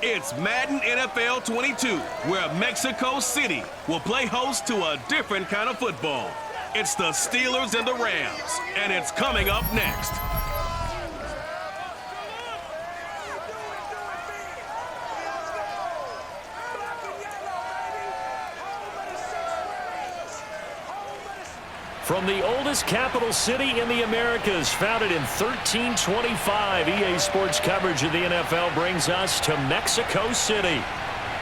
It's Madden NFL 22, where Mexico City will play host to a different kind of football. It's the Steelers and the Rams, and it's coming up next. From the oldest capital city in the Americas, founded in 1325, EA Sports coverage of the NFL brings us to Mexico City.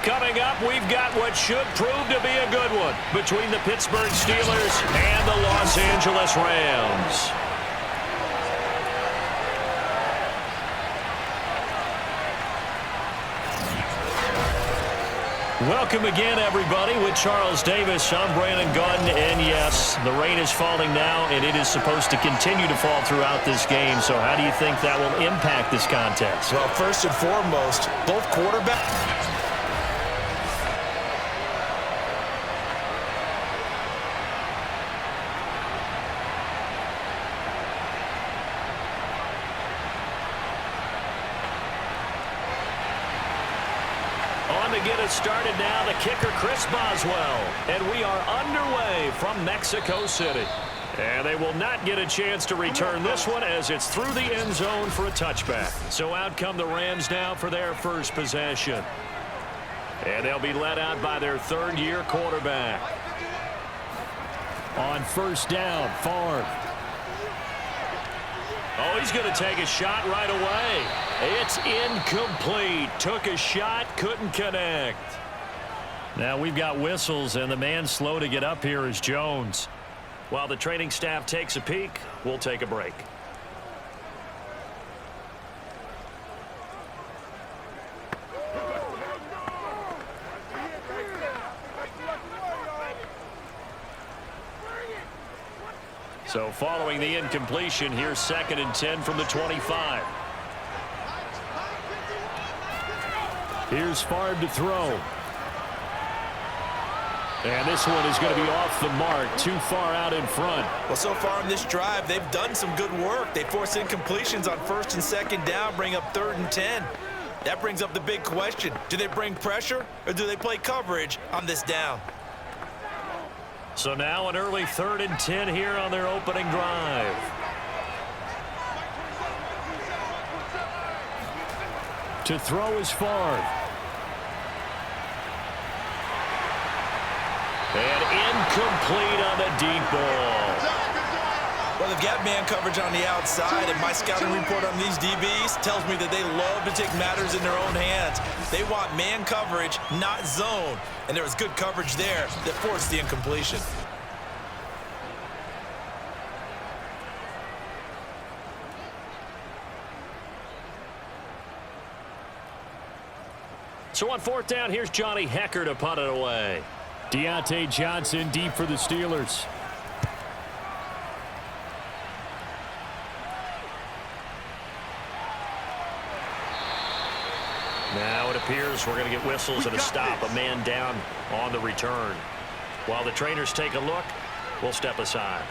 Coming up, we've got what should prove to be a good one between the Pittsburgh Steelers and the Los Angeles Rams. Welcome again, everybody. With Charles Davis, I'm Brandon Gaudin, and yes, the rain is falling now, and it is supposed to continue to fall throughout this game. So how do you think that will impact this contest? Well, first and foremost, both quarterbacks. Get it started now, the kicker Chris Boswell, and we are underway from Mexico City. And they will not get a chance to return this one as it's through the end zone for a touchback. So out come the Rams now for their first possession. And they'll be led out by their third-year quarterback. On first down, Favre. Oh, he's going to take a shot right away. It's incomplete. Took a shot, couldn't connect. Now we've got whistles, and the man slow to get up here is Jones. While the training staff takes a peek, we'll take a break. So following the incompletion, here's 2nd and 10 from the 25. Here's Favre to throw. And this one is going to be off the mark, too far out in front. Well, so far in this drive, they've done some good work. They force incompletions on 1st and 2nd down, bring up 3rd and 10. That brings up the big question. Do they bring pressure, or do they play coverage on this down? So now an early 3rd and 10 here on their opening drive. To throw is Favre. And incomplete on the deep ball. Well, they've got man coverage on the outside, and my scouting report on these DBs tells me that they love to take matters in their own hands. They want man coverage, not zone. And there was good coverage there that forced the incompletion. So on 4th down, here's Johnny Hecker to punt it away. Deontay Johnson deep for the Steelers. Now it appears we're going to get whistles and a stop. A man down on the return. While the trainers take a look, we'll step aside.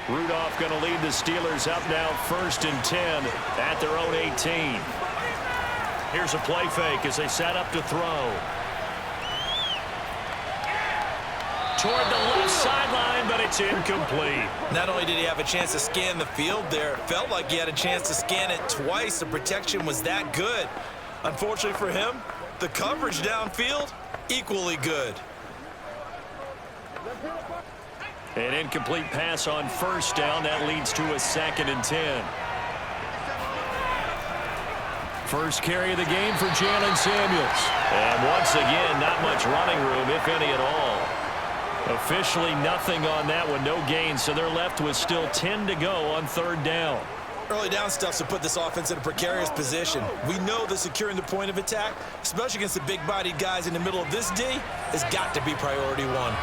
Rudolph going to lead the Steelers up now 1st and 10 at their own 18. Here's a play fake as they set up to throw. Toward the left sideline, but it's incomplete. Not only did he have a chance to scan the field there, it felt like he had a chance to scan it twice. The protection was that good. Unfortunately for him, the coverage downfield, equally good. An incomplete pass on 1st down. That leads to a 2nd and 10. First carry of the game for Jalen Samuels. And once again, not much running room, if any at all. Officially nothing on that one, no gain, so they're left with still 10 to go on 3rd down. Early down stuff to put this offense in a precarious position. We know that securing the point of attack, especially against the big-bodied guys in the middle of this D, has got to be priority one.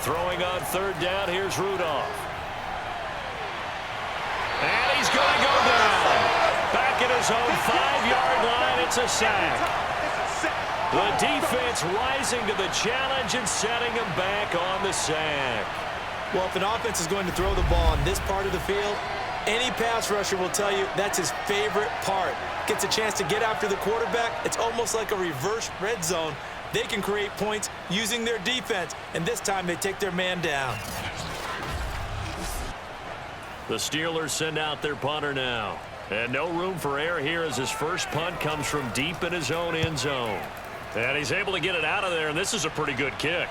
Throwing on 3rd down, here's Rudolph. And he's going to go down. Back at his own 5-yard line, it's a sack. The defense rising to the challenge and setting him back on the sack. Well, if an offense is going to throw the ball on this part of the field, any pass rusher will tell you that's his favorite part. Gets a chance to get after the quarterback. It's almost like a reverse red zone. They can create points using their defense, and this time they take their man down. The Steelers send out their punter now. And no room for error here as his first punt comes from deep in his own end zone. And he's able to get it out of there, and this is a pretty good kick.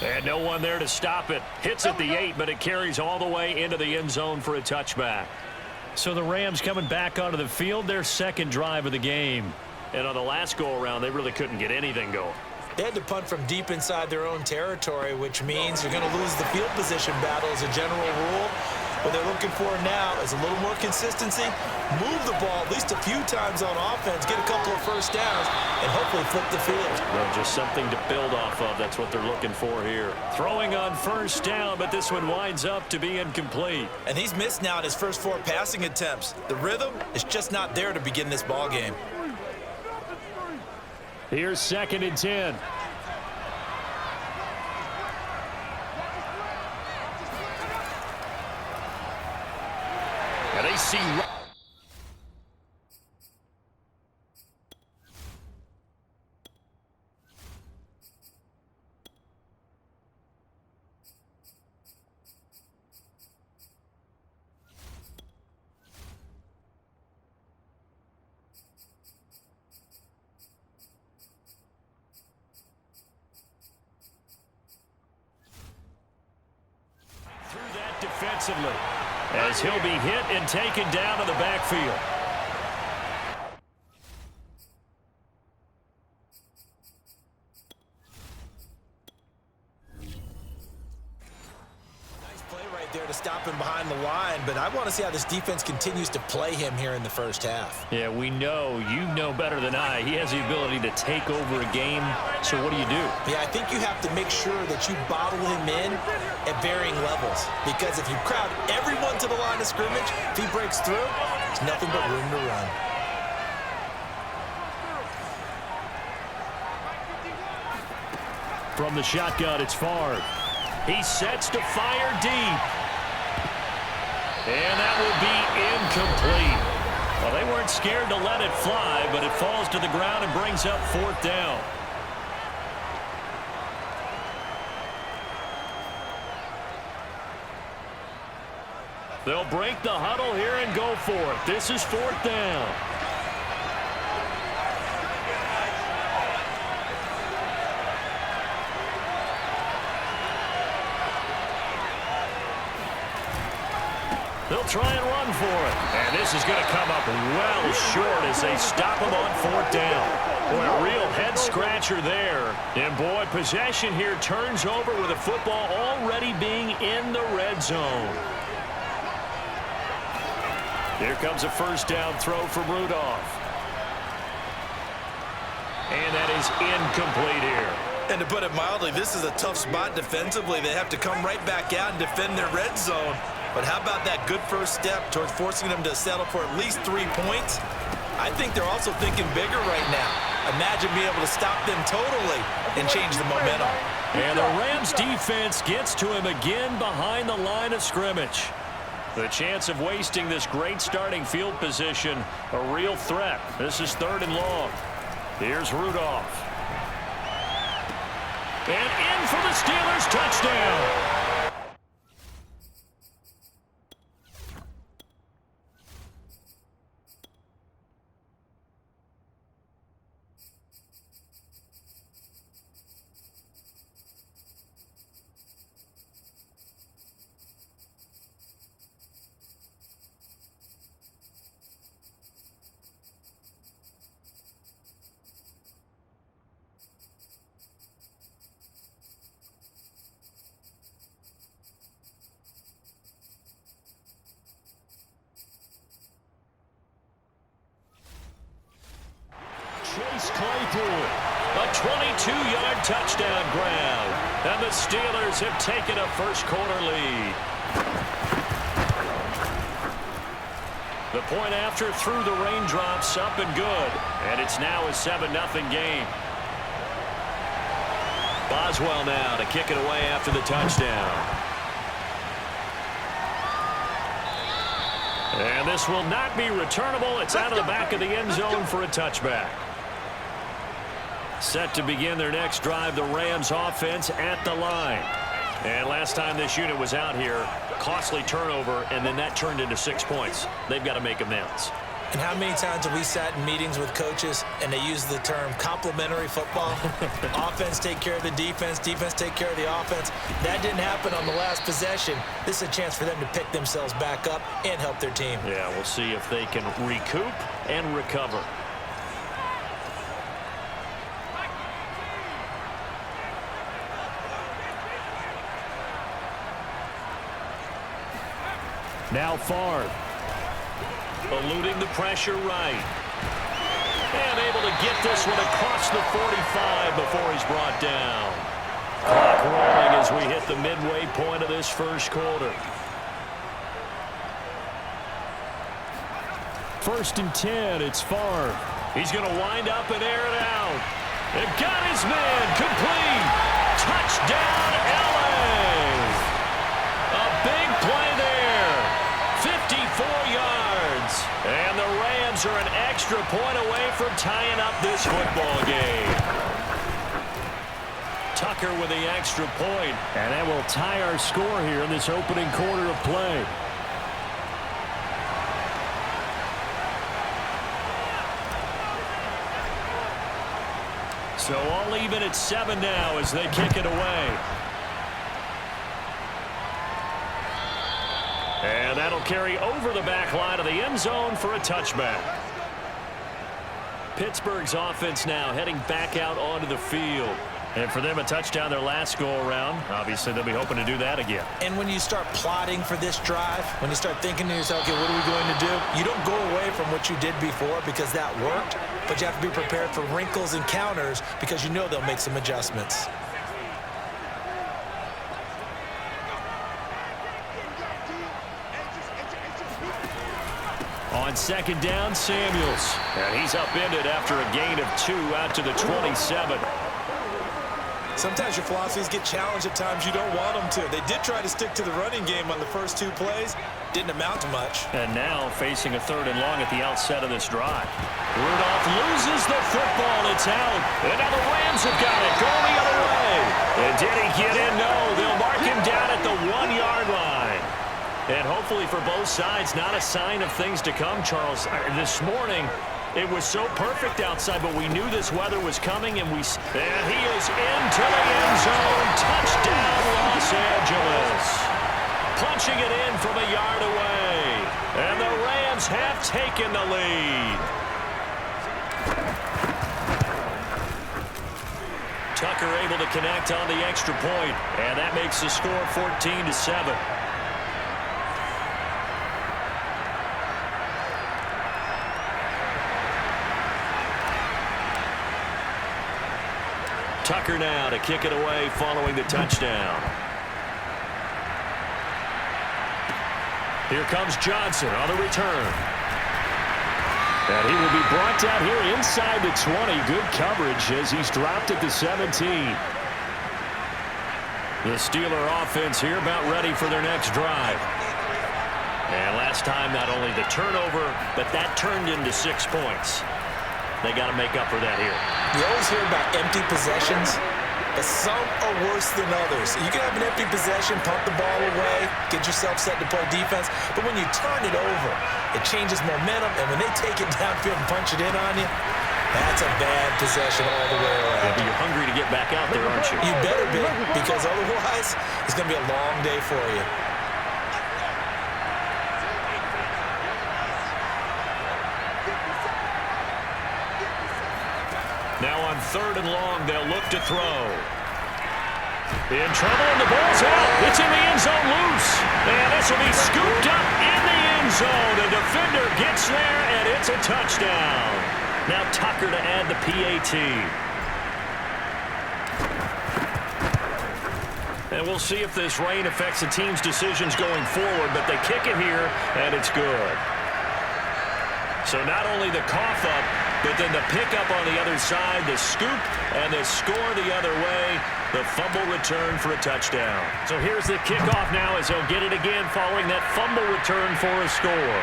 And no one there to stop it. Hits at the 8, but it carries all the way into the end zone for a touchback. So the Rams coming back onto the field, their second drive of the game. And on the last go-around, they really couldn't get anything going. They had to punt from deep inside their own territory, which means you're going to lose the field position battle as a general rule. What they're looking for now is a little more consistency, move the ball at least a few times on offense, get a couple of first downs, and hopefully flip the field. Well, just something to build off of. That's what they're looking for here. Throwing on first down, but this one winds up to be incomplete. And he's missed now in his first 4 passing attempts. The rhythm is just not there to begin this ball game. Here's 2nd and 10. And they see... defensively, as he'll be hit and taken down to the backfield. Nice play right there to stop him behind the line, but I want to see how this defense continues to play him here in the first half. Yeah, we know, you know better than I, he has the ability to take over a game, so what do? Yeah, I think you have to make sure that you bottle him in at varying levels, because if you crowd everyone to the line of scrimmage, if he breaks through, there's nothing but room to run. From the shotgun, it's Favre. He sets to fire deep. And that will be incomplete. Well, they weren't scared to let it fly, but it falls to the ground and brings up 4th down. They'll break the huddle here and go for it. This is 4th down. They'll try and run for it. And this is going to come up well short as they stop him on 4th down. Boy, a real head-scratcher there. And, boy, possession here turns over with the football already being in the red zone. Here comes a first down throw from Rudolph. And that is incomplete here. And to put it mildly, this is a tough spot defensively. They have to come right back out and defend their red zone. But how about that good first step towards forcing them to settle for at least 3 points? I think they're also thinking bigger right now. Imagine being able to stop them totally and change the momentum. And the Rams defense gets to him again behind the line of scrimmage. The chance of wasting this great starting field position, a real threat. This is 3rd and long. Here's Rudolph. And in for the Steelers, touchdown. Claypool, a 22-yard touchdown grab. And the Steelers have taken a first-quarter lead. The point after through the raindrops, up and good. And it's now a 7-0 game. Boswell now to kick it away after the touchdown. And this will not be returnable. It's out of the back of the end zone for a touchback. Set to begin their next drive, the Rams offense at the line. And last time this unit was out here, costly turnover, and then that turned into 6 points. They've got to make amends. And how many times have we sat in meetings with coaches and they use the term complementary football? Offense take care of the defense, defense take care of the offense. That didn't happen on the last possession. This is a chance for them to pick themselves back up and help their team. Yeah, we'll see if they can recoup and recover. Now Favre. Eluding the pressure right. And able to get this one across the 45 before he's brought down. Clock rolling as we hit the midway point of this first quarter. 1st and 10, it's Favre. He's going to wind up and air it out. And got his man complete. Touchdown, LA. A big play there. 54 yards. And the Rams are an extra point away from tying up this football game. Tucker with the extra point. And that will tie our score here in this opening quarter of play. So all even at 7 now as they kick it away. And that'll carry over the back line of the end zone for a touchback. Pittsburgh's offense now heading back out onto the field. And for them, a touchdown their last go-around. Obviously, they'll be hoping to do that again. And when you start plotting for this drive, when you start thinking to yourself, okay, what are we going to do? You don't go away from what you did before because that worked, but you have to be prepared for wrinkles and counters because you know they'll make some adjustments. On 2nd down, Samuels. And he's upended after a gain of 2 out to the 27. Sometimes your philosophies get challenged at times you don't want them to. They did try to stick to the running game on the first 2 plays. Didn't amount to much. And now facing a 3rd and long at the outset of this drive. Rudolph loses the football. It's out. And now the Rams have got it. Going the other way. And did he get in? No. They'll mark him down at the 1-yard line. And hopefully for both sides, not a sign of things to come, Charles. This morning, it was so perfect outside, but we knew this weather was coming, and he is into the end zone. Touchdown, Los Angeles. Punching it in from a yard away. And the Rams have taken the lead. Tucker able to connect on the extra point, and that makes the score 14-7. Tucker now to kick it away following the touchdown. Here comes Johnson on the return. And he will be brought down here inside the 20. Good coverage as he's dropped at the 17. The Steeler offense here about ready for their next drive. And last time, not only the turnover, but that turned into 6 points. They got to make up for that here. You always hear about empty possessions, but some are worse than others. You can have an empty possession, pump the ball away, get yourself set to play defense, but when you turn it over, it changes momentum, and when they take it downfield and punch it in on you, that's a bad possession all the way around. Yeah, but you're hungry to get back out there, aren't you? You better be, because otherwise, it's going to be a long day for you. Now on 3rd and long, they'll look to throw. In trouble, and the ball's out. It's in the end zone loose. And this will be scooped up in the end zone. The defender gets there, and it's a touchdown. Now Tucker to add the PAT. And we'll see if this rain affects the team's decisions going forward, but they kick it here, and it's good. So not only the cough up, but then the pickup on the other side, the scoop, and the score the other way, the fumble return for a touchdown. So here's the kickoff now as he'll get it again following that fumble return for a score.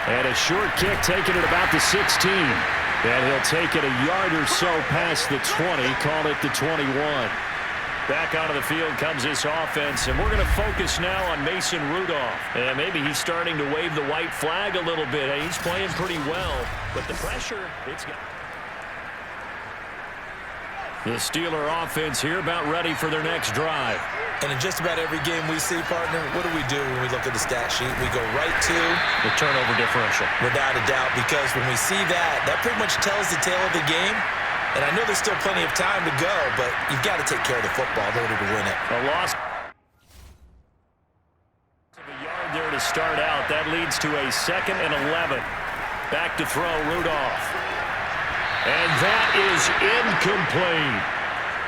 And a short kick taken at about the 16. And he'll take it a yard or so past the 20, call it the 21. Back onto the field comes this offense, and we're going to focus now on Mason Rudolph. And maybe he's starting to wave the white flag a little bit. He's playing pretty well, but the pressure, it's got... The Steeler offense here about ready for their next drive. And in just about every game we see, partner, what do when we look at the stat sheet? We go right to the turnover differential. Without a doubt, because when we see that, that pretty much tells the tale of the game. And I know there's still plenty of time to go, but you've got to take care of the football in order to win it. A loss of a yard there to start out. That leads to a 2nd and 11. Back to throw, Rudolph. And that is incomplete.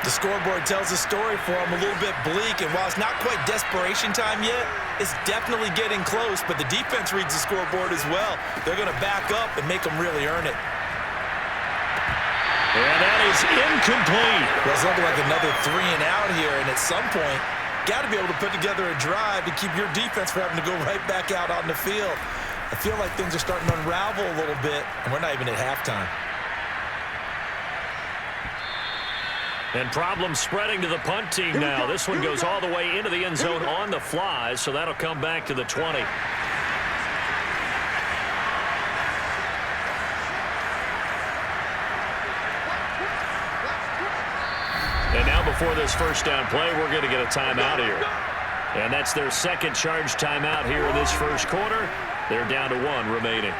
The scoreboard tells a story for him, a little bit bleak, and while it's not quite desperation time yet, it's definitely getting close, but the defense reads the scoreboard as well. They're going to back up and make them really earn it. And that is incomplete. Well, it's looking like another 3 and out here, and at some point, got to be able to put together a drive to keep your defense from having to go right back out on the field. I feel like things are starting to unravel a little bit, and we're not even at halftime. And problems spreading to the punt team now. This one goes all the way into the end zone on the fly, so that'll come back to the 20. And now before this first down play, we're going to get a timeout here. And that's their second charge timeout here in this first quarter. They're down to 1 remaining.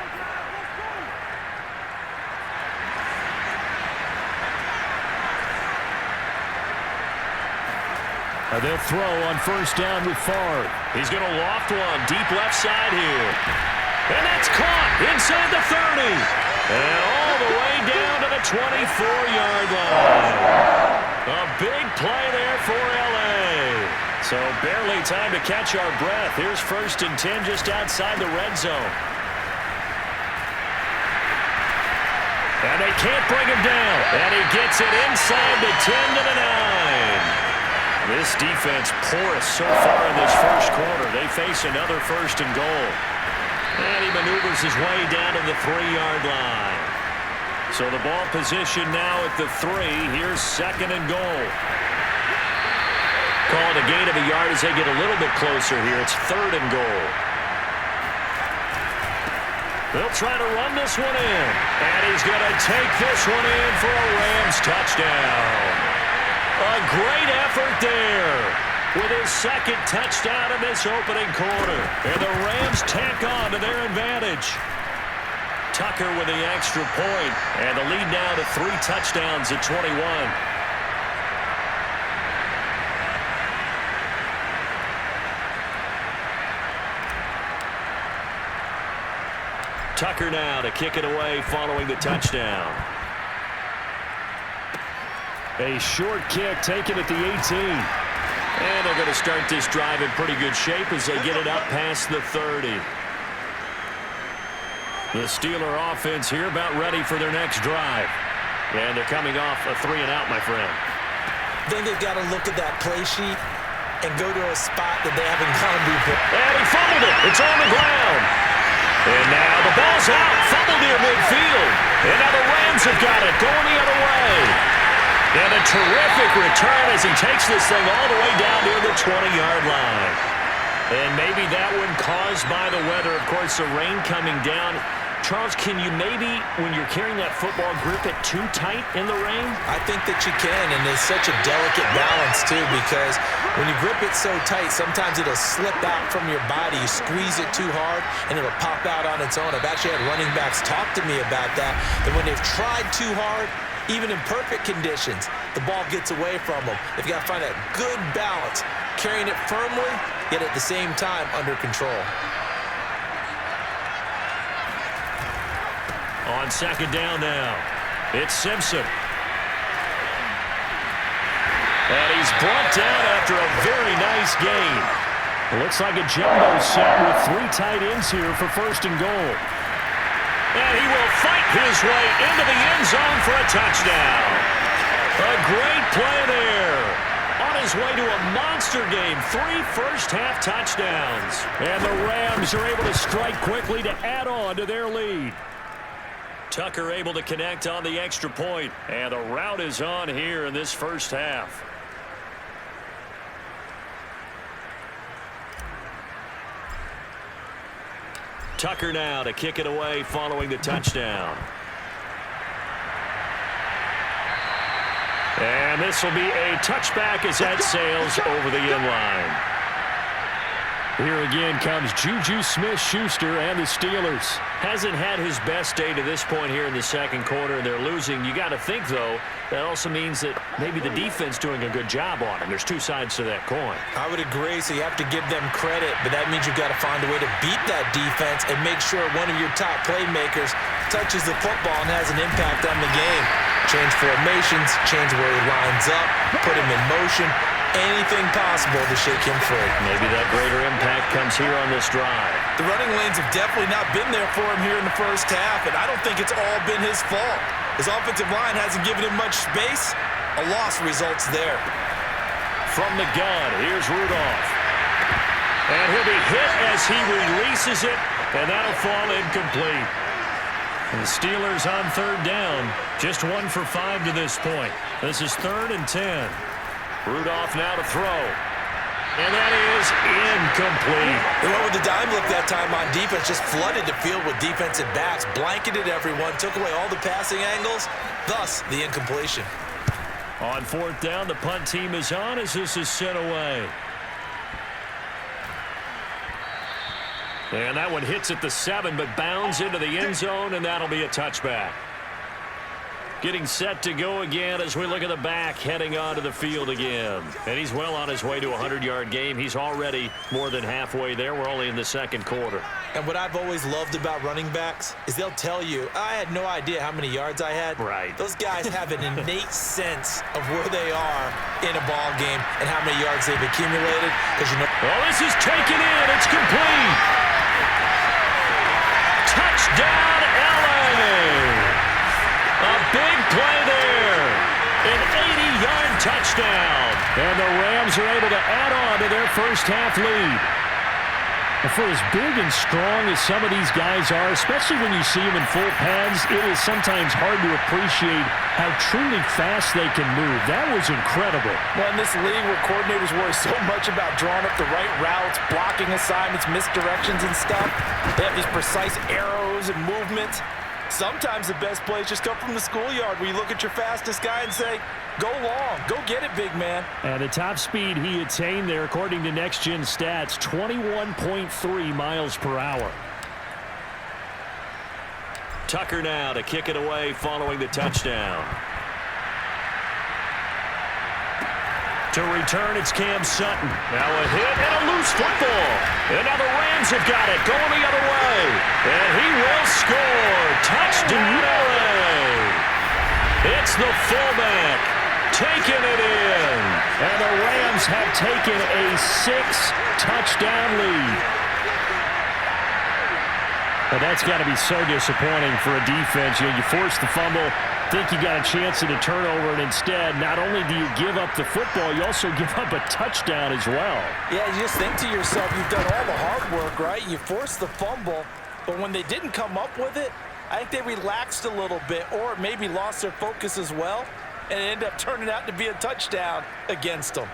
They'll throw on first down with Favre. He's going to loft one deep left side here. And that's caught inside the 30. And all the way down to the 24-yard line. A big play there for L.A. So barely time to catch our breath. Here's 1st and 10 just outside the red zone. And they can't bring him down. And he gets it inside the 10 to the 9. This defense porous so far in this first quarter. They face another 1st and goal. And he maneuvers his way down to the 3-yard line. So the ball position now at the 3. Here's 2nd and goal. Called a gain of a yard as they get a little bit closer here. It's 3rd and goal. They'll try to run this one in. And he's going to take this one in for a Rams touchdown. A great effort there with his 2nd touchdown in this opening quarter. And the Rams tack on to their advantage. Tucker with the extra point, and the lead now to 3 touchdowns at 21. Tucker now to kick it away following the touchdown. A short kick taken at the 18. And they're going to start this drive in pretty good shape as they get it up past the 30. The Steeler offense here about ready for their next drive. And they're coming off a 3 and out, my friend. Then they've got to look at that play sheet and go to a spot that they haven't gone before. And he fumbled it. It's on the ground. And now the ball's out. Fumbled near midfield. And now the Rams have got it going the other way. And a terrific return as he takes this thing all the way down near the 20-yard line. And maybe that one caused by the weather. Of course, the rain coming down. Charles, can you maybe, when you're carrying that football, grip it too tight in the rain? I think that you can, and it's such a delicate balance, too, because when you grip it so tight, sometimes it'll slip out from your body. You squeeze it too hard, and it'll pop out on its own. I've actually had running backs talk to me about that when they've tried too hard, even in perfect conditions, the ball gets away from them. They've got to find that good balance, carrying it firmly, yet at the same time under control. On second down now, it's Simpson. And he's brought down after a very nice gain. It looks like a jumbo set with 3 tight ends here for 1st and goal. And he will fight his way into the end zone for a touchdown. A great play there. On his way to a monster game, 3 first-half touchdowns. And the Rams are able to strike quickly to add on to their lead. Tucker able to connect on the extra point. And the route is on here in this first half. Tucker now to kick it away following the touchdown. And this will be a touchback as that sails over the end line. Here again comes Juju Smith-Schuster and the Steelers. Hasn't had his best day to this point here in the second quarter, and they're losing. You got to think, though, that also means that maybe the defense doing a good job on him. There's 2 sides to that coin. I would agree, so you have to give them credit, but that means you've got to find a way to beat that defense and make sure one of your top playmakers touches the football and has an impact on the game. Change formations, change where he lines up, put him in motion. Anything possible to shake him free. Maybe that greater impact comes here on this drive. The running lanes have definitely not been there for him here in the first half, and I don't think it's all been his fault. His offensive line hasn't given him much space. A loss results there. From the gun, here's Rudolph. And he'll be hit as he releases it, and that'll fall incomplete. And the Steelers on 3rd down, just 1 for 5 to this point. This is 3rd and 10. Rudolph now to throw. And that is incomplete. They went with the dime look that time on defense, just flooded the field with defensive backs, blanketed everyone, took away all the passing angles, thus the incompletion. On 4th down, the punt team is on as this is sent away. And that one hits at the 7, but bounds into the end zone, and that'll be a touchback. Getting set to go again as we look at the back, heading onto the field again. And he's well on his way to a 100-yard game. He's already more than halfway there. We're only in the second quarter. And what I've always loved about running backs is they'll tell you, I had no idea how many yards I had. Right. Those guys have an innate sense of where they are in a ball game and how many yards they've accumulated. Because you know. Oh, this is taken in. It's complete. Touchdown, LA. A big play there. An 80-yard touchdown. And the Rams are able to add on to their first half lead. And for as big and strong as some of these guys are, especially when you see them in full pads, it is sometimes hard to appreciate how truly fast they can move. That was incredible. Well, in this league where coordinators worry so much about drawing up the right routes, blocking assignments, misdirections and stuff, they have these precise arrows and movements. Sometimes the best plays just come from the schoolyard where you look at your fastest guy and say, go long, go get it, big man. And the top speed he attained there, according to Next Gen Stats, 21.3 miles per hour. Tucker now to kick it away following the touchdown. To return, it's Cam Sutton. Now a hit and a loose football. And now the Rams have got it, going the other way. And he will score. Touchdown, LA. It's the fullback taking it in. And the Rams have taken a 6-touchdown lead. But that's got to be so disappointing for a defense. You know, you force the fumble, think you got a chance at a turnover, and instead, not only do you give up the football, you also give up a touchdown as well. Yeah, you just think to yourself, you've done all the hard work, right? You forced the fumble, but when they didn't come up with it, I think they relaxed a little bit or maybe lost their focus as well, and it ended up turning out to be a touchdown against them.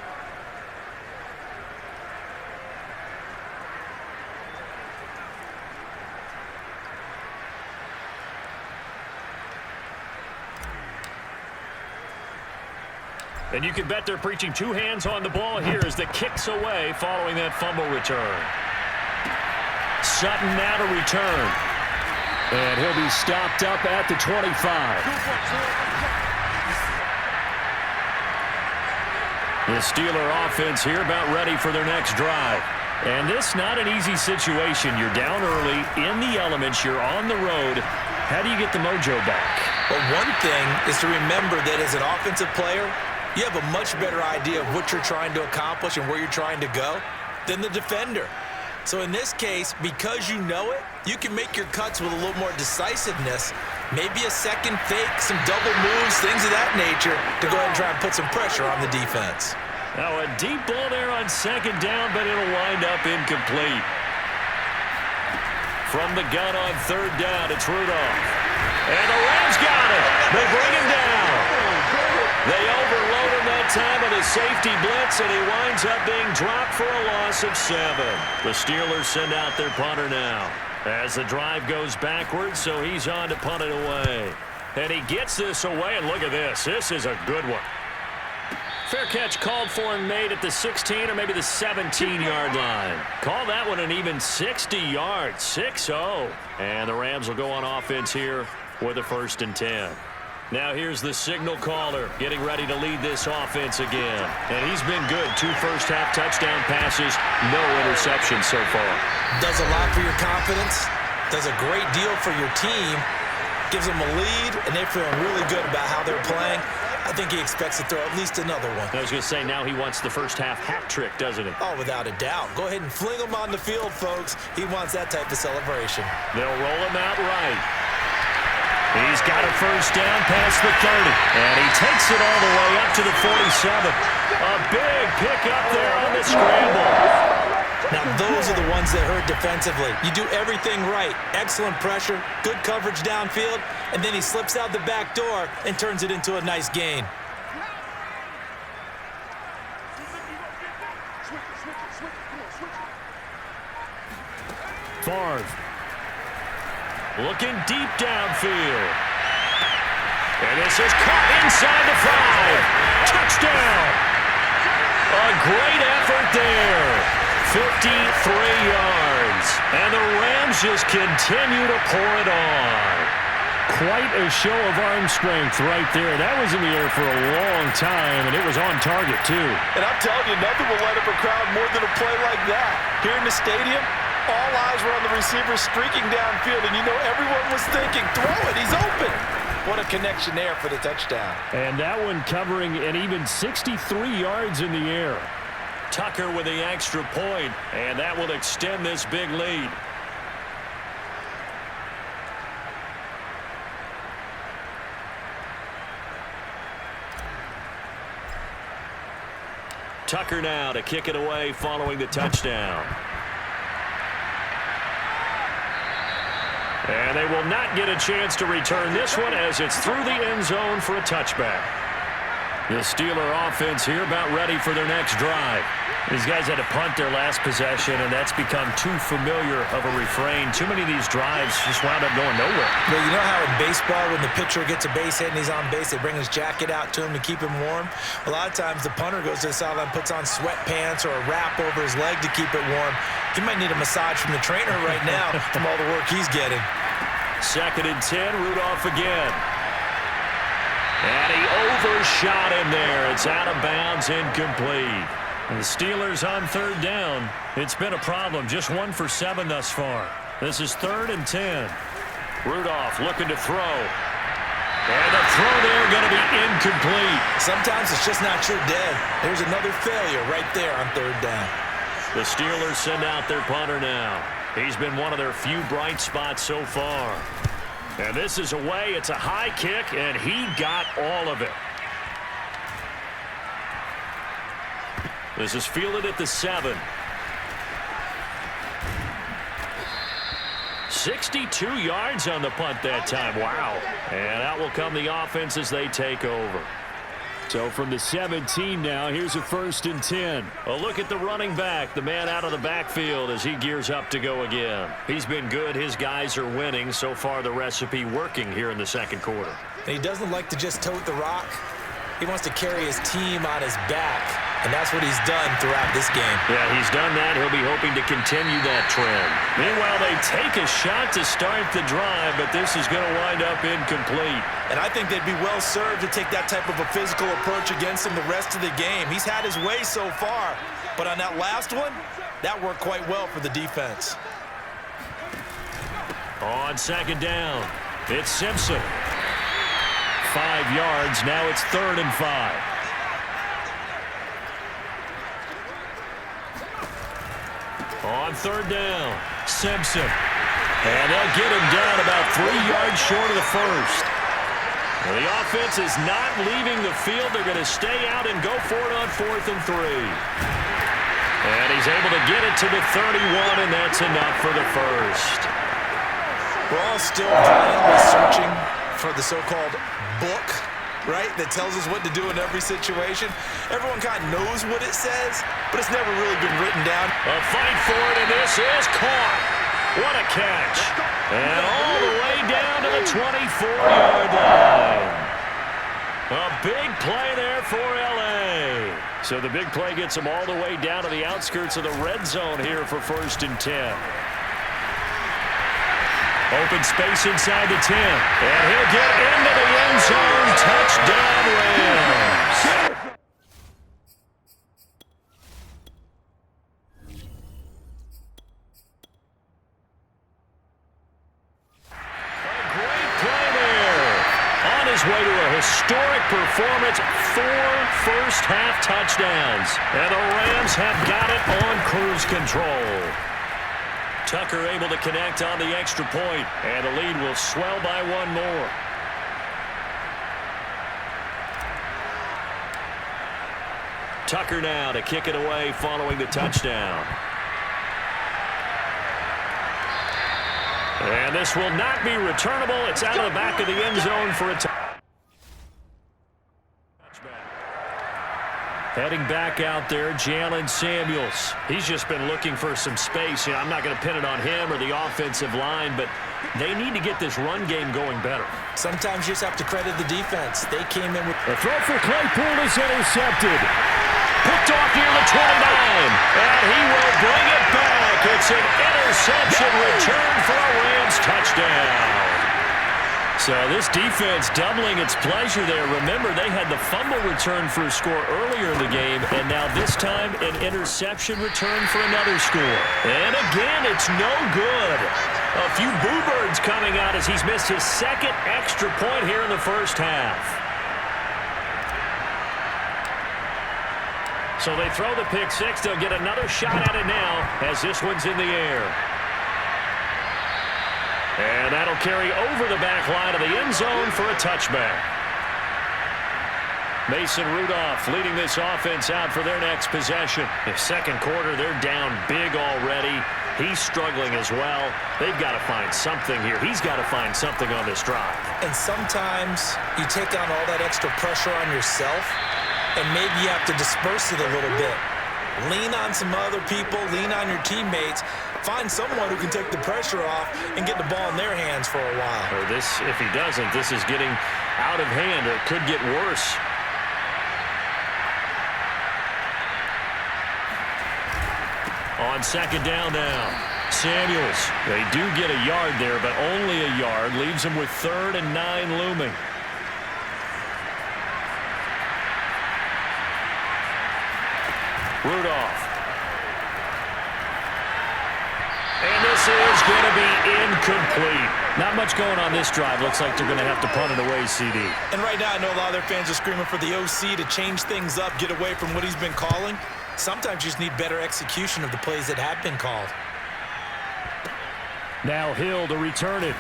And you can bet they're preaching 2 hands on the ball here as the kick's away following that fumble return. Sutton now to return. And he'll be stopped up at the 25. The Steeler offense here about ready for their next drive. And this not an easy situation. You're down early, in the elements, you're on the road. How do you get the mojo back? Well, one thing is to remember that as an offensive player, you have a much better idea of what you're trying to accomplish and where you're trying to go than the defender. So in this case, because you know it, you can make your cuts with a little more decisiveness, maybe a second fake, some double moves, things of that nature, to go ahead and try and put some pressure on the defense. Now a deep ball there on second down, but it'll wind up incomplete. From the gun on third down, it's Rudolph. And the Rams got it. They bring him down. They overload him that time with a safety blitz, and he winds up being dropped for a loss of 7. The Steelers send out their punter now as the drive goes backwards, so he's on to punt it away. And he gets this away, and look at this. This is a good one. Fair catch called for and made at the 16 or maybe the 17-yard line. Call that one an even 60 yards, 6-0. And the Rams will go on offense here with a 1st and 10. Now here's the signal caller getting ready to lead this offense again. And he's been good. 2 first-half touchdown passes, no interceptions so far. Does a lot for your confidence, does a great deal for your team, gives them a lead, and they're feeling really good about how they're playing. I think he expects to throw at least another one. I was going to say, now he wants the first-half hat trick, doesn't he? Oh, without a doubt. Go ahead and fling him on the field, folks. He wants that type of celebration. They'll roll him out right. He's got a first down past the 30. And he takes it all the way up to the 47. A big pickup there on the scramble. Now, those are the ones that hurt defensively. You do everything right. Excellent pressure, good coverage downfield, and then he slips out the back door and turns it into a nice gain. Favre. Looking deep downfield. And this is caught inside the 5. Touchdown. A great effort there. 53 yards. And the Rams just continue to pour it on. Quite a show of arm strength right there. That was in the air for a long time, and it was on target, too. And I'm telling you, nothing will light up a crowd more than a play like that. Here in the stadium, all eyes were on the receiver streaking downfield, and you know everyone was thinking, throw it, he's open. What a connection there for the touchdown. And that one covering an even 63 yards in the air. Tucker with the extra point, and that will extend this big lead. Tucker now to kick it away following the touchdown. And they will not get a chance to return this one as it's through the end zone for a touchback. The Steeler offense here about ready for their next drive. These guys had to punt their last possession, and that's become too familiar of a refrain. Too many of these drives just wound up going nowhere. Well, you know how in baseball when the pitcher gets a base hit and he's on base, they bring his jacket out to him to keep him warm? A lot of times the punter goes to the sideline, puts on sweatpants or a wrap over his leg to keep it warm. He might need a massage from the trainer right now from all the work he's getting. 2nd and 10, Rudolph again. And he overshot him there. It's out of bounds, incomplete. And the Steelers on 3rd down. It's been a problem. Just 1 for 7 thus far. This is 3rd and 10. Rudolph looking to throw. And the throw there going to be incomplete. Sometimes it's just not your day. There's another failure right there on 3rd down. The Steelers send out their punter now. He's been one of their few bright spots so far. And this is away. It's a high kick, and he got all of it. This is fielded at the 7. 62 yards on the punt that time. Wow. And out will come the offense as they take over. So from the 17 now, here's a 1st and 10. A look at the running back, the man out of the backfield as he gears up to go again. He's been good. His guys are winning. So far, the recipe working here in the 2nd quarter. And he doesn't like to just tote the rock. He wants to carry his team on his back, and that's what he's done throughout this game. Yeah, he's done that. He'll be hoping to continue that trend. Meanwhile, they take a shot to start the drive, but this is going to wind up incomplete. And I think they'd be well served to take that type of a physical approach against him the rest of the game. He's had his way so far, but on that last one, that worked quite well for the defense. On 2nd down, it's Simpson. 5 yards. Now it's 3rd and 5. On third down, Simpson. And they'll get him down about 3 yards short of the first. Well, the offense is not leaving the field. They're going to stay out and go for it on 4th and 3. And he's able to get it to the 31, and that's enough for the first. We're all still violently searching for the so-called book, right, that tells us what to do in every situation. Everyone kind of knows what it says, but it's never really been written down. A fight for it, and this is caught. What a catch. And all the way down to the 24-yard line. A big play there for L.A. So the big play gets them all the way down to the outskirts of the red zone here for 1st and 10. Open space inside the 10. And he'll get into the end zone. Touchdown, Rams. Way to a historic performance, 4 first-half touchdowns. And the Rams have got it on cruise control. Tucker able to connect on the extra point, and the lead will swell by 1 more. Tucker now to kick it away following the touchdown. And this will not be returnable. It's out of the back of the end zone for a touchdown. Heading back out there, Jalen Samuels. He's just been looking for some space. You know, I'm not going to pin it on him or the offensive line, but they need to get this run game going better. Sometimes you just have to credit the defense. They came in with... The throw for Claypool is intercepted. Picked off near the 29, and he will bring it back. It's an interception return for a Rams touchdown. So this defense doubling its pleasure there. Remember, they had the fumble return for a score earlier in the game, and now this time an interception return for another score. And again, it's no good. A few boo birds coming out as he's missed his 2nd extra point here in the first half. So they throw the pick 6. They'll get another shot at it now as this one's in the air. And that'll carry over the back line of the end zone for a touchback. Mason Rudolph leading this offense out for their next possession. In second quarter, they're down big already. He's struggling as well. They've got to find something here. He's got to find something on this drive. And sometimes you take on all that extra pressure on yourself, and maybe you have to disperse it a little bit. Lean on some other people, lean on your teammates, find someone who can take the pressure off and get the ball in their hands for a while. Or this, if he doesn't, this is getting out of hand, or it could get worse. On 2nd down now, Samuels. They do get a yard there, but only a yard. Leaves them with 3rd and 9 looming. Rudolph. And this is going to be incomplete. Not much going on this drive. Looks like they're going to have to punt it away, CD. And right now, I know a lot of their fans are screaming for the OC to change things up, get away from what he's been calling. Sometimes you just need better execution of the plays that have been called. Now Hill to return it.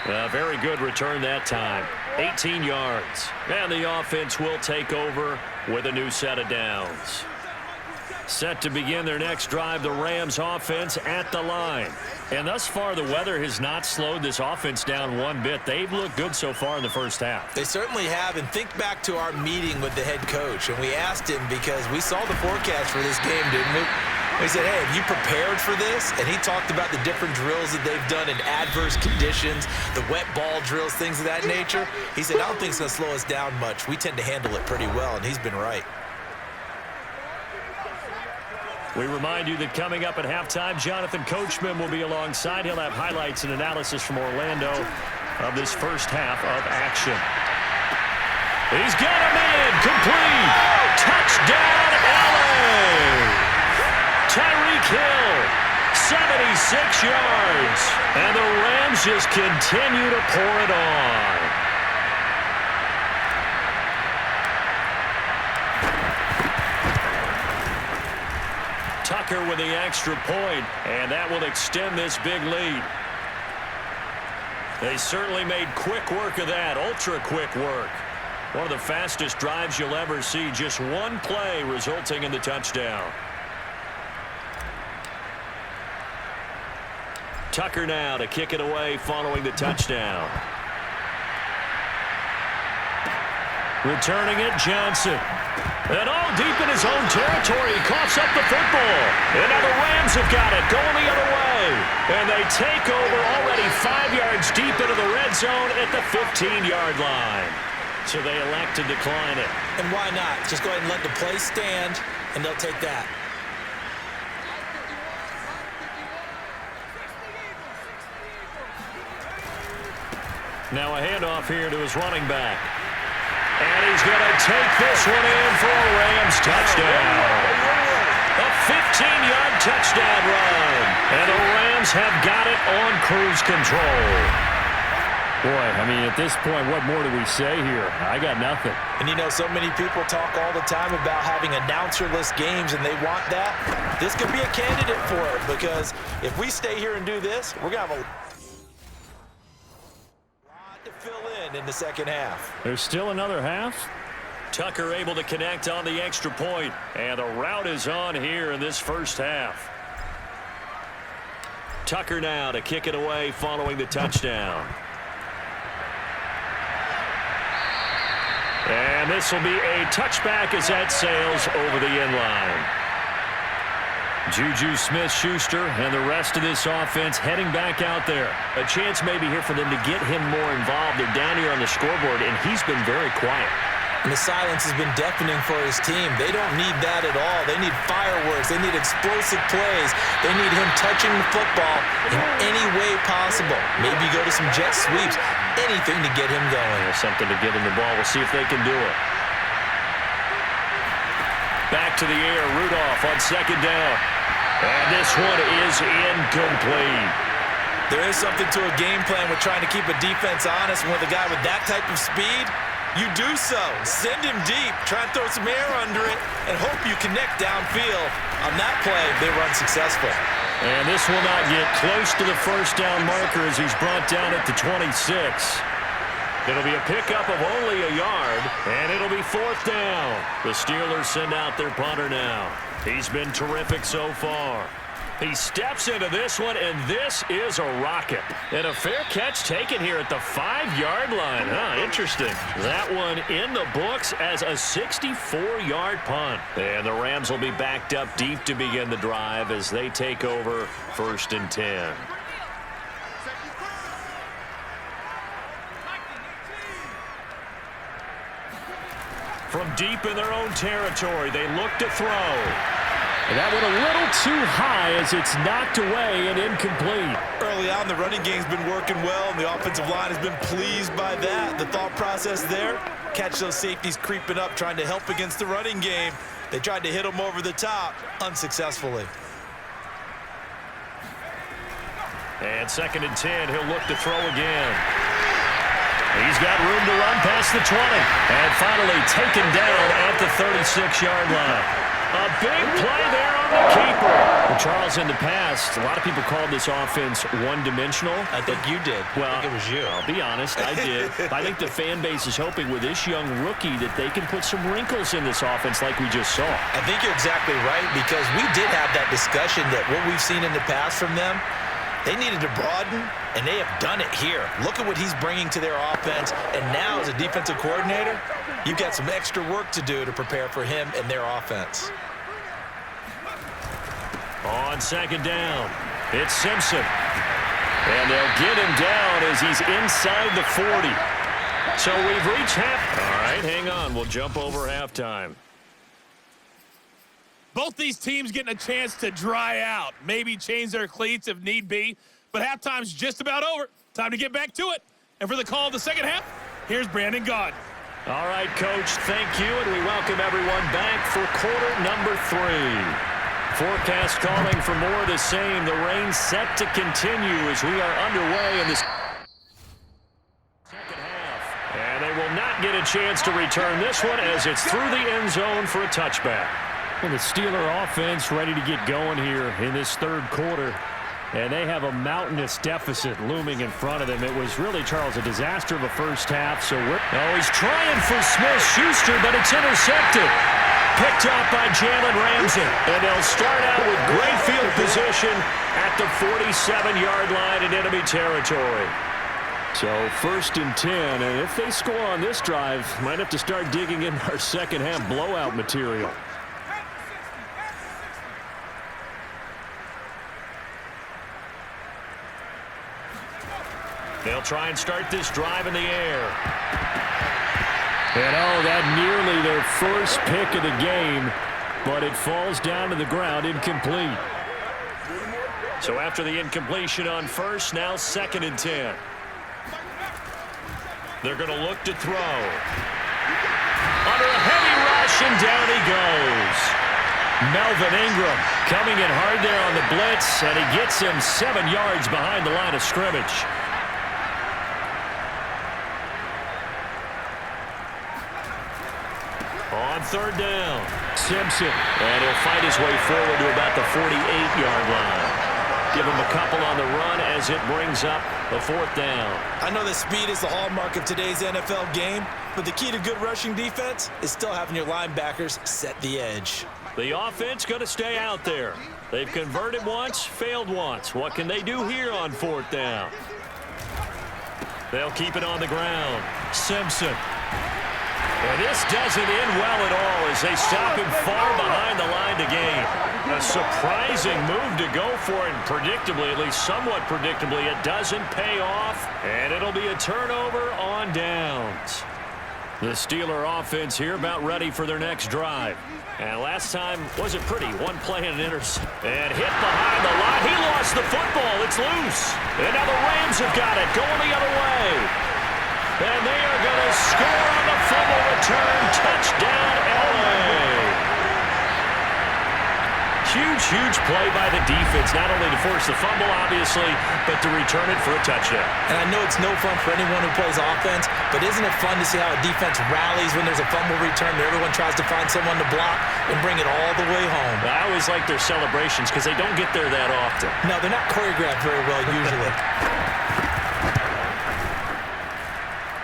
A very good return that time. 18 yards. And the offense will take over with a new set of downs. Set to begin their next drive, the Rams offense at the line. And thus far, the weather has not slowed this offense down one bit. They've looked good so far in the first half. They certainly have. And think back to our meeting with the head coach. And we asked him, because we saw the forecast for this game, didn't we? We said, hey, have you prepared for this? And he talked about the different drills that they've done in adverse conditions, the wet ball drills, things of that nature. He said, I don't think it's going to slow us down much. We tend to handle it pretty well, and he's been right. We remind you that coming up at halftime, Jonathan Coachman will be alongside. He'll have highlights and analysis from Orlando of this first half of action. He's got a man, complete. Touchdown, LA! Tyreek Hill, 76 yards. And the Rams just continue to pour it on. Tucker with the extra point, and that will extend this big lead. They certainly made quick work of that, ultra-quick work. One of the fastest drives you'll ever see, just one play resulting in the touchdown. Tucker now to kick it away following the touchdown. Returning it, Johnson. And all deep in his own territory, he coughs up the football. And now the Rams have got it, going the other way. And they take over already 5 yards deep into the red zone at the 15-yard line. So they elect to decline it. And why not? Just go ahead and let the play stand, and they'll take that. Now a handoff here to his running back. And he's going to take this one in for a Rams touchdown. A 15-yard touchdown run. And the Rams have got it on cruise control. Boy, I mean, at this point, what more do we say here? I got nothing. And you know, so many people talk all the time about having announcer-less games, and they want that. This could be a candidate for it, because if we stay here and do this, we're going to have a lot to fill in the second half. There's still another half. Tucker able to connect on the extra point, and the route is on here in this first half. Tucker now to kick it away following the touchdown. And this will be a touchback as that sails over the end line. Juju Smith-Schuster and the rest of this offense heading back out there. A chance maybe here for them to get him more involved. They're down here on the scoreboard, and he's been very quiet. And the silence has been deafening for his team. They don't need that at all. They need fireworks. They need explosive plays. They need him touching the football in any way possible. Maybe go to some jet sweeps. Anything to get him going. There's something to get him the ball. We'll see if they can do it. Back to the air. Rudolph on second down. And this one is incomplete. There is something to a game plan with trying to keep a defense honest. And with a guy with that type of speed, you do so. Send him deep. Try and throw some air under it and hope you connect downfield. On that play, they were unsuccessful. And this will not get close to the first down marker as he's brought down at the 26. It'll be a pickup of only a yard, and it'll be fourth down. The Steelers send out their punter now. He's been terrific so far. He steps into this one, and this is a rocket. And a fair catch taken here at the 5-yard line. Interesting. That one in the books as a 64-yard punt. And the Rams will be backed up deep to begin the drive as they take over 1st and 10. From deep in their own territory, they look to throw. And that went a little too high as it's knocked away and incomplete. Early on, the running game's been working well, and the offensive line has been pleased by that. The thought process there, catch those safeties creeping up, trying to help against the running game. They tried to hit them over the top, unsuccessfully. And 2nd and 10, he'll look to throw again. He's got room to run past the 20. And finally taken down at the 36-yard line. A big play there on the keeper. Well, Charles, in the past, a lot of people called this offense one-dimensional. I think you did. Well, I think it was you. I'll be honest, I did. I think the fan base is hoping with this young rookie that they can put some wrinkles in this offense like we just saw. I think you're exactly right, because we did have that discussion that what we've seen in the past from them, they needed to broaden, and they have done it here. Look at what he's bringing to their offense, and now as a defensive coordinator, you've got some extra work to do to prepare for him and their offense. On 2nd down, it's Simpson. And they'll get him down as he's inside the 40. So we've reached half. All right, hang on. We'll jump over halftime. Both these teams getting a chance to dry out, maybe change their cleats if need be, but halftime's just about over. Time to get back to it. And for the call of the second half, here's Brandon Gaudin. All right, Coach, thank you, and we welcome everyone back for quarter number 3. Forecast calling for more of the same. The rain set to continue as we are underway in this second half. And they will not get a chance to return this one as it's through the end zone for a touchback. Well, the Steeler offense ready to get going here in this third quarter. And they have a mountainous deficit looming in front of them. It was really, Charles, a disaster of a first half. So he's trying for Smith-Schuster, but it's intercepted. Picked up by Jalen Ramsey. And they'll start out with great field position at the 47-yard line in enemy territory. So 1st and 10, and if they score on this drive, might have to start digging in our second half blowout material. They'll try and start this drive in the air. And that nearly their first pick of the game, but it falls down to the ground incomplete. So after the incompletion on first, now 2nd and 10. They're going to look to throw. Under a heavy rush, and down he goes. Melvin Ingram coming in hard there on the blitz, and he gets him 7 yards behind the line of scrimmage. On 3rd down, Simpson. And he'll fight his way forward to about the 48-yard line. Give him a couple on the run as it brings up the 4th down. I know that speed is the hallmark of today's NFL game, but the key to good rushing defense is still having your linebackers set the edge. The offense going to stay out there. They've converted once, failed once. What can they do here on 4th down? They'll keep it on the ground. Simpson. And this doesn't end well at all as they stop him far behind the line to gain. A surprising move to go for it, and predictably, at least somewhat predictably, it doesn't pay off, and it'll be a turnover on downs. The Steeler offense here about ready for their next drive. And last time wasn't pretty. One play and an interception. And hit behind the line. He lost the football. It's loose. And now the Rams have got it going the other way. And they are going to score on the fumble return. Touchdown, LA. Huge play by the defense, not only to force the fumble, obviously, but to return it for a touchdown. And I know it's no fun for anyone who plays offense, but isn't it fun to see how a defense rallies when there's a fumble return and everyone tries to find someone to block and bring it all the way home? I always like their celebrations because they don't get there that often. No, they're not choreographed very well usually.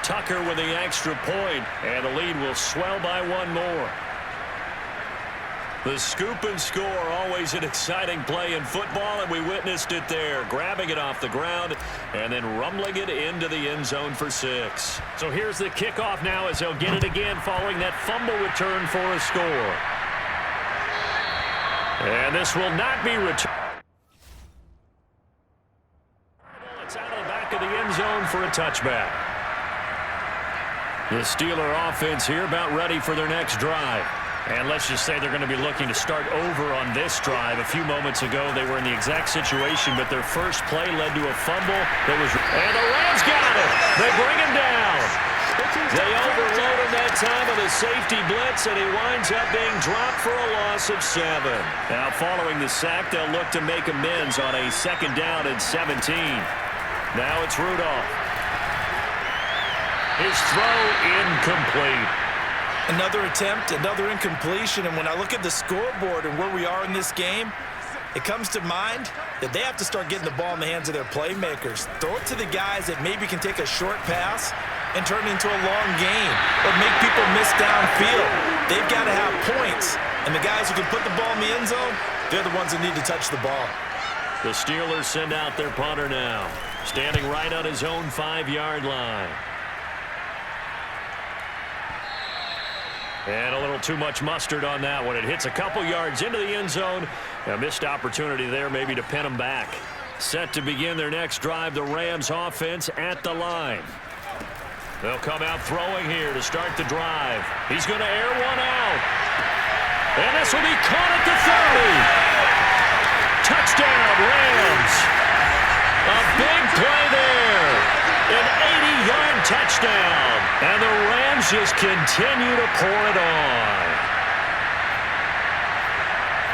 Tucker with the extra point, and the lead will swell by one more. The scoop and score, always an exciting play in football, and we witnessed it there. Grabbing it off the ground and then rumbling it into the end zone for 6. So here's the kickoff now as they'll get it again following that fumble return for a score. And this will not be returned. It's out of the back of the end zone for a touchback. The Steeler offense here about ready for their next drive. And let's just say they're going to be looking to start over on this drive. A few moments ago, they were in the exact situation, but their first play led to a fumble. And the Rams got it. They bring him down. They overload him that time with a safety blitz, and he winds up being dropped for a loss of 7. Now, following the sack, they'll look to make amends on a 2nd down and 17. Now it's Rudolph. His throw incomplete. Another attempt, another incompletion, and when I look at the scoreboard and where we are in this game, it comes to mind that they have to start getting the ball in the hands of their playmakers. Throw it to the guys that maybe can take a short pass and turn it into a long game or make people miss downfield. They've got to have points, and the guys who can put the ball in the end zone, they're the ones that need to touch the ball. The Steelers send out their punter now, standing right on his own 5-yard line. And a little too much mustard on that one. It hits a couple yards into the end zone. A missed opportunity there maybe to pin them back. Set to begin their next drive, the Rams offense at the line. They'll come out throwing here to start the drive. He's going to air one out. And this will be caught at the 30. Touchdown, Rams. A big play there. An 80-yard touchdown. And the Rams just continue to pour it on.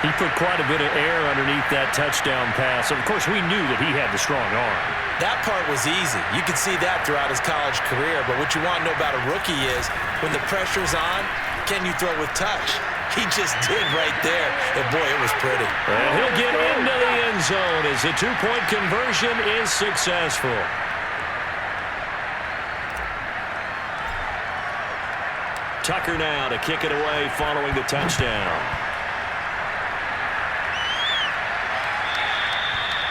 He put quite a bit of air underneath that touchdown pass. Of course, we knew that he had the strong arm. That part was easy. You could see that throughout his college career. But what you want to know about a rookie is when the pressure's on, can you throw with touch? he just did right there. And, boy, it was pretty. And he'll get into the end zone as the two-point conversion is successful. Tucker now to kick it away following the touchdown.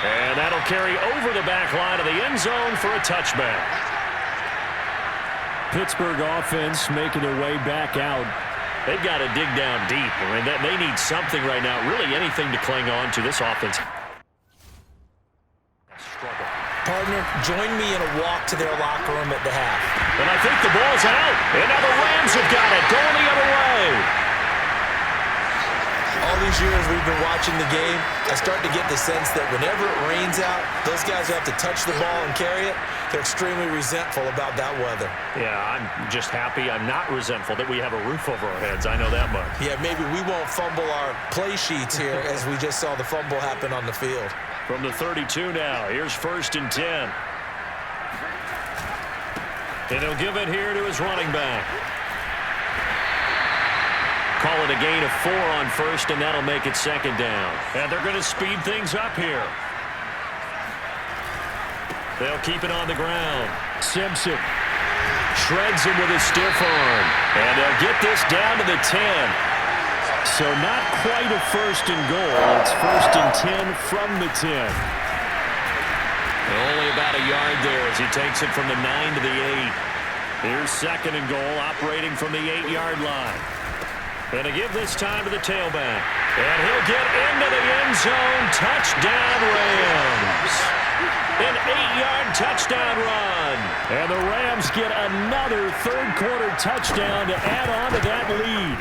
And that'll carry over the back line of the end zone for a touchback. Pittsburgh offense making their way back out. They've got to dig down deep. I mean, they need something right now, really anything to cling on to this offense. Struggle. Partner, join me in a walk to their locker room at the half. And I think the ball's out. And now the Rams have got it, going the other way. All these years we've been watching the game, I start to get the sense that whenever it rains out, those guys who have to touch the ball and carry it, they're extremely resentful about that weather. Yeah, I'm just happy I'm not resentful that we have a roof over our heads. I know that much. Yeah, maybe we won't fumble our play sheets here as we just saw the fumble happen on the field. From the 32 now, here's 1st and 10. And he'll give it here to his running back. Call it a gain of 4 on 1st, and that'll make it 2nd down. And they're going to speed things up here. They'll keep it on the ground. Simpson shreds him with a stiff arm. And they'll get this down to the 10. So not quite a 1st and goal. It's 1st and 10 from the 10. Only about a yard there as he takes it from the 9 to the 8. Here's 2nd and goal, operating from the 8-yard line. And to give this time to the tailback. And he'll get into the end zone. Touchdown, Rams. An 8-yard touchdown run. And the Rams get another third-quarter touchdown to add on to that lead.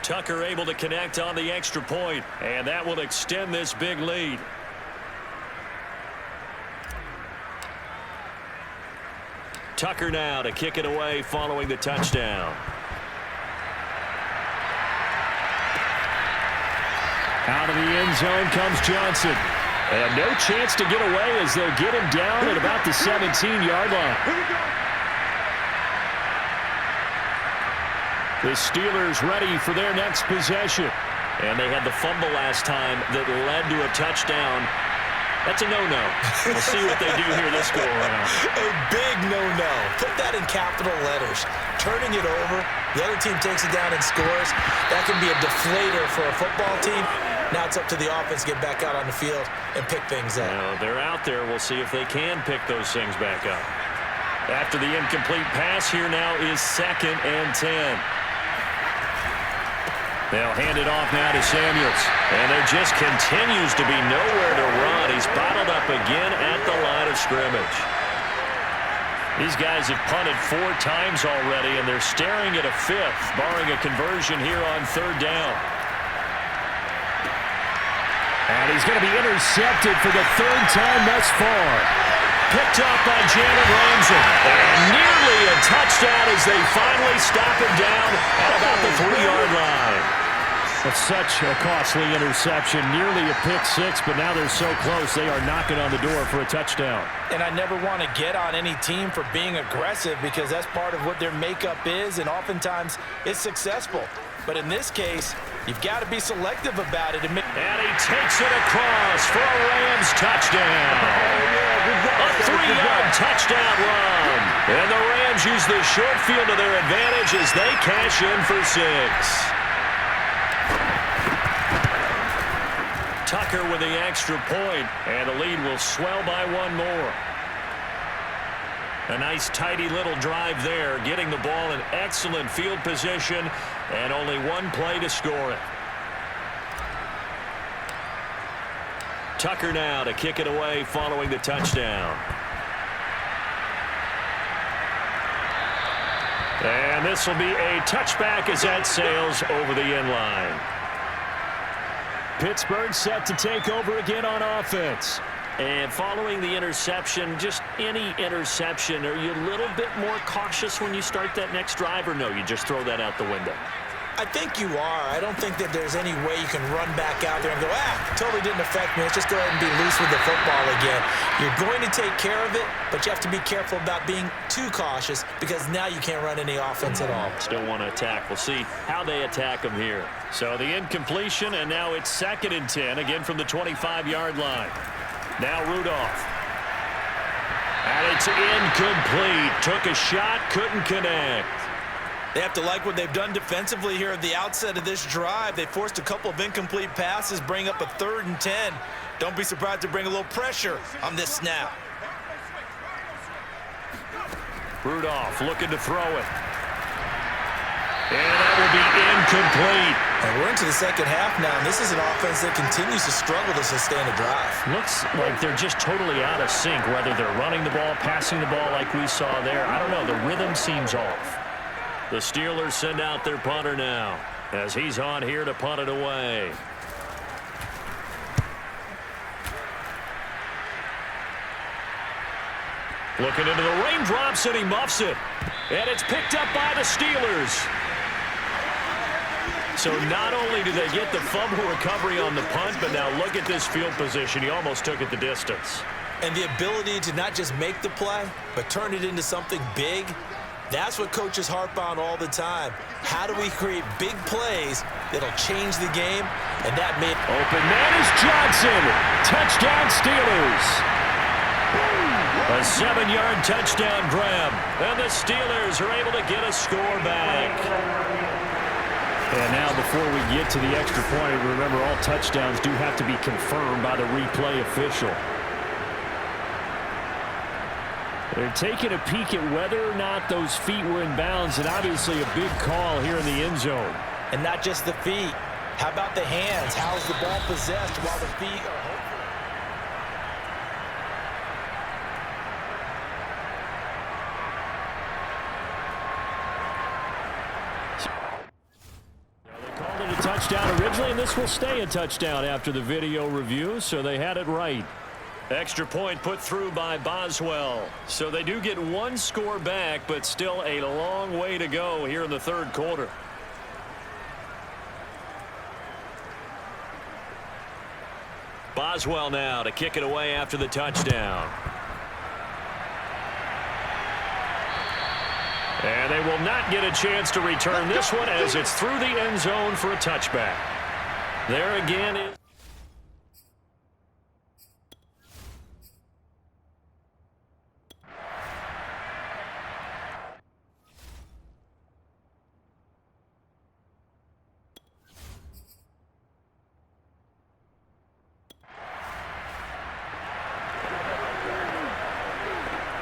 Tucker able to connect on the extra point, and that will extend this big lead. Tucker now to kick it away following the touchdown. Out of the end zone comes Johnson. And no chance to get away as they'll get him down at about the 17-yard line. The Steelers ready for their next possession. And they had the fumble last time that led to a touchdown. That's a no-no. We'll see what they do here this go-around. A big no-no. Put that in capital letters. Turning it over, the other team takes it down and scores. That can be a deflator for a football team. Now it's up to the offense to get back out on the field and pick things up. Now, they're out there. We'll see if they can pick those things back up. After the incomplete pass, here now is 2nd and 10. They'll hand it off now to Samuels. And there just continues to be nowhere to run. He's bottled up again at the line of scrimmage. These guys have punted 4 times already, and they're staring at a 5th, barring a conversion here on 3rd down. And he's going to be intercepted for the 3rd time thus far. Picked up by Jalen Ramsey. And nearly a touchdown as they finally stop him down at about the 3-yard line. That's such a costly interception. Nearly a pick 6, but now they're so close they are knocking on the door for a touchdown. And I never want to get on any team for being aggressive because that's part of what their makeup is, and oftentimes it's successful. But in this case, you've got to be selective about it. And he takes it across for a Rams touchdown. A 3-yard touchdown run. And the Rams use the short field to their advantage as they cash in for 6. Tucker with the extra point, and the lead will swell by 1 more. A nice tidy little drive there, getting the ball in excellent field position, and only 1 play to score it. Tucker now to kick it away following the touchdown. And this will be a touchback as that sails over the end line. Pittsburgh set to take over again on offense. And following the interception, just any interception, are you a little bit more cautious when you start that next drive, or no, you just throw that out the window? I think you are. I don't think that there's any way you can run back out there and go, totally didn't affect me. Let's just go ahead and be loose with the football again. You're going to take care of it, but you have to be careful about being too cautious because now you can't run any offense at all. Still want to attack. We'll see how they attack them here. So the incompletion, and now it's 2nd and 10, again from the 25-yard line. Now Rudolph. And it's incomplete. Took a shot, couldn't connect. They have to like what they've done defensively here at the outset of this drive. They forced a couple of incomplete passes, bring up a 3rd and 10. Don't be surprised to bring a little pressure on this snap. Rudolph looking to throw it. And that will be incomplete. And we're into the second half now, and this is an offense that continues to struggle to sustain a drive. Looks like they're just totally out of sync, whether they're running the ball, passing the ball like we saw there. I don't know. The rhythm seems off. The Steelers send out their punter now as he's on here to punt it away. Looking into the raindrops, and he muffs it. And it's picked up by the Steelers. So not only do they get the fumble recovery on the punt, but now look at this field position. He almost took it the distance. And the ability to not just make the play, but turn it into something big, that's what coaches harp on all the time. How do we create big plays that'll change the game? And that made... Open man is Johnson. Touchdown Steelers. A 7-yard touchdown grab. And the Steelers are able to get a score back. And now before we get to the extra point, remember all touchdowns do have to be confirmed by the replay official. They're taking a peek at whether or not those feet were in bounds, and obviously a big call here in the end zone. And not just the feet. How about the hands? How's the ball possessed while the feet are... They called it a touchdown originally, and this will stay a touchdown after the video review, so they had it right. Extra point put through by Boswell. So they do get one score back, but still a long way to go here in the 3rd quarter. Boswell now to kick it away after the touchdown. And they will not get a chance to return this one as it's through the end zone for a touchback. There again is...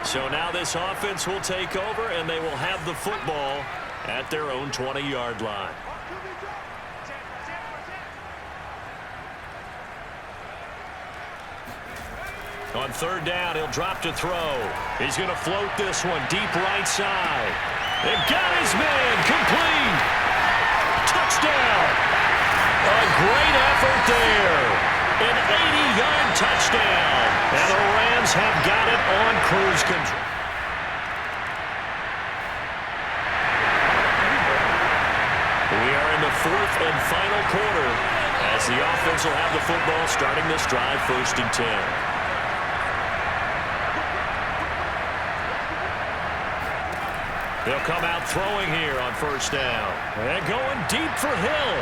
So now this offense will take over, and they will have the football at their own 20-yard line. On 3rd down, he'll drop to throw. He's going to float this one deep right side. They've got his man. Complete. Touchdown. A great effort there. An 80-yard touchdown. And the Rams have got it on cruise control. We are in the 4th and final quarter as the offense will have the football starting this drive 1st and 10. They'll come out throwing here on 1st down. And going deep for Hill.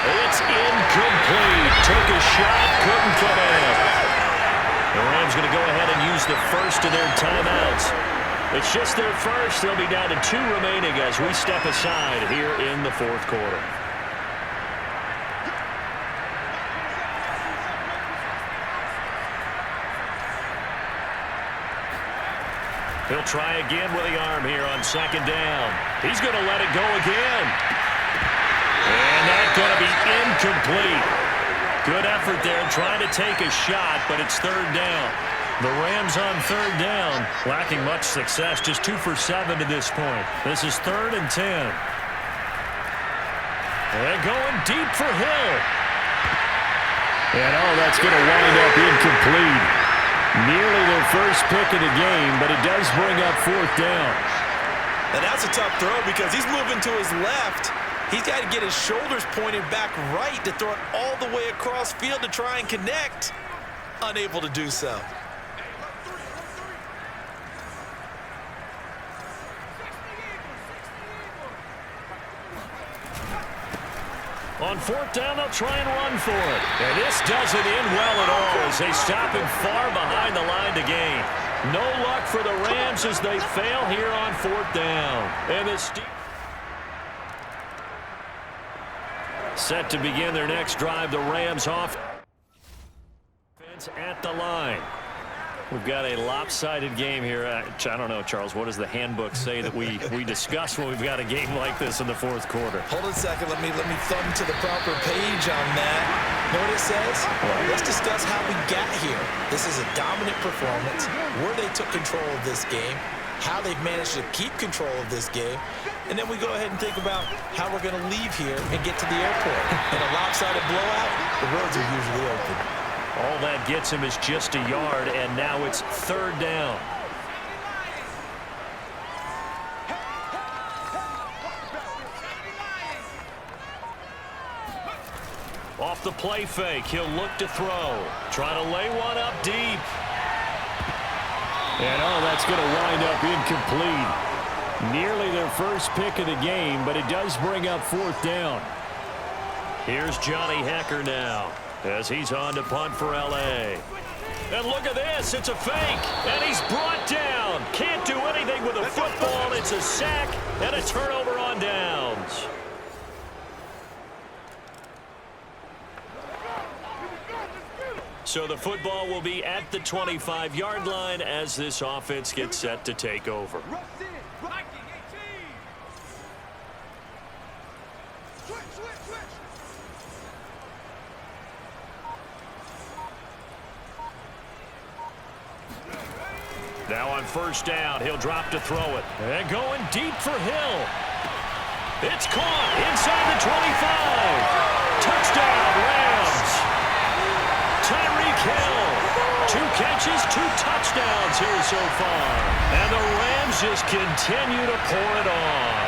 It's incomplete. Took a shot, couldn't get in. The Rams going to go ahead and use the first of their timeouts. It's just their first. They'll be down to 2 remaining as we step aside here in the 4th quarter. He'll try again with the arm here on 2nd down. He's going to let it go again. And that's going to be incomplete. Good effort there trying to take a shot, but it's 3rd down. The Rams on 3rd down, lacking much success, just 2 for 7 to this point. This is 3rd and 10. And going deep for Hill. And that's going to wind up incomplete. Nearly their first pick of the game, but it does bring up 4th down. And that's a tough throw because he's moving to his left. He's got to get his shoulders pointed back right to throw it all the way across field to try and connect. Unable to do so. On fourth down, they'll try and run for it. And this doesn't end well at all as they stop him far behind the line to gain. No luck for the Rams as they fail here on fourth down. And the set to begin their next drive, the Rams off at the line. We've got a lopsided game here. I don't know, Charles, what does the handbook say that we discuss when we've got a game like this in the fourth quarter? Hold on a second. Let me thumb to the proper page on that. Know what it says? Let's discuss how we got here. This is a dominant performance, where they took control of this game, how they've managed to keep control of this game, and then we go ahead and think about how we're going to leave here and get to the airport. In a lopsided blowout, the roads are usually open. All that gets him is just a yard, and now it's third down. Off the play fake, he'll look to throw. Trying to lay one up deep. And that's going to wind up incomplete. Nearly their first pick of the game, but it does bring up fourth down. Here's Johnny Hecker now, as he's on to punt for L.A. And look at this. It's a fake. And he's brought down. Can't do anything with a football. It's a sack and a turnover on downs. So the football will be at the 25-yard line as this offense gets set to take over. Now on first down, he'll drop to throw it. And going deep for Hill. It's caught inside the 25. Touchdown, Rams. Tyreek Hill. 2 catches, 2 touchdowns here so far. And the Rams just continue to pour it on.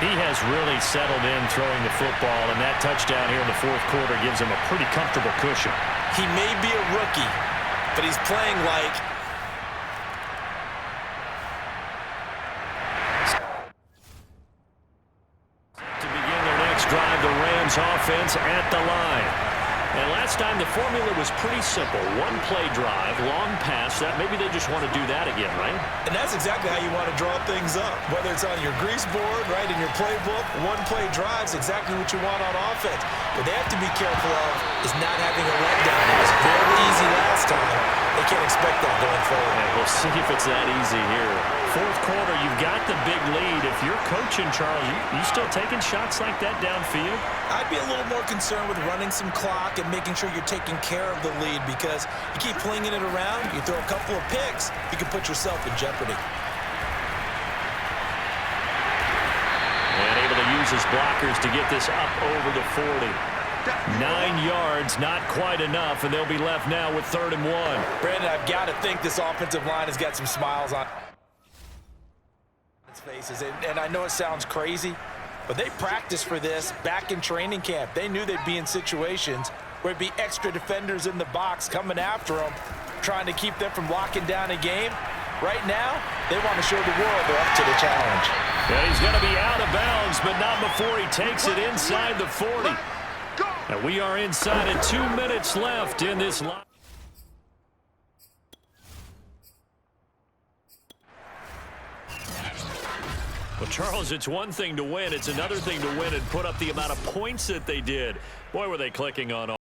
He has really settled in throwing the football, and that touchdown here in the fourth quarter gives him a pretty comfortable cushion. He may be a rookie, but he's playing like... To begin their next drive, the Rams offense at the line. And last time the formula was pretty simple. 1-play drive, long pass. That maybe they just want to do that again, right? And that's exactly how you want to draw things up. Whether it's on your grease board, right, in your playbook, 1-play drive's exactly what you want on offense. What they have to be careful of is not having a letdown. It was very easy last time. They can't expect that going forward. And we'll see if it's that easy here. Fourth quarter, you've got the big lead. If you're coaching, Charles, you still taking shots like that downfield? I'd be a little more concerned with running some clock and making sure you're taking care of the lead, because you keep flinging it around, you throw a couple of picks, you can put yourself in jeopardy. And able to use his blockers to get this up over the 40. 9 yards, not quite enough, and they'll be left now with 3rd and 1. Brandon, I've got to think this offensive line has got some smiles on its faces. And I know it sounds crazy, but they practiced for this back in training camp. They knew they'd be in situations where it'd be extra defenders in the box coming after them, trying to keep them from locking down a game. Right now, they want to show the world they're up to the challenge. Yeah, he's going to be out of bounds, but not before he takes it inside the 40. And we are inside of 2 minutes left in this line. Well, Charles, it's one thing to win. It's another thing to win and put up the amount of points that they did. Boy, were they clicking on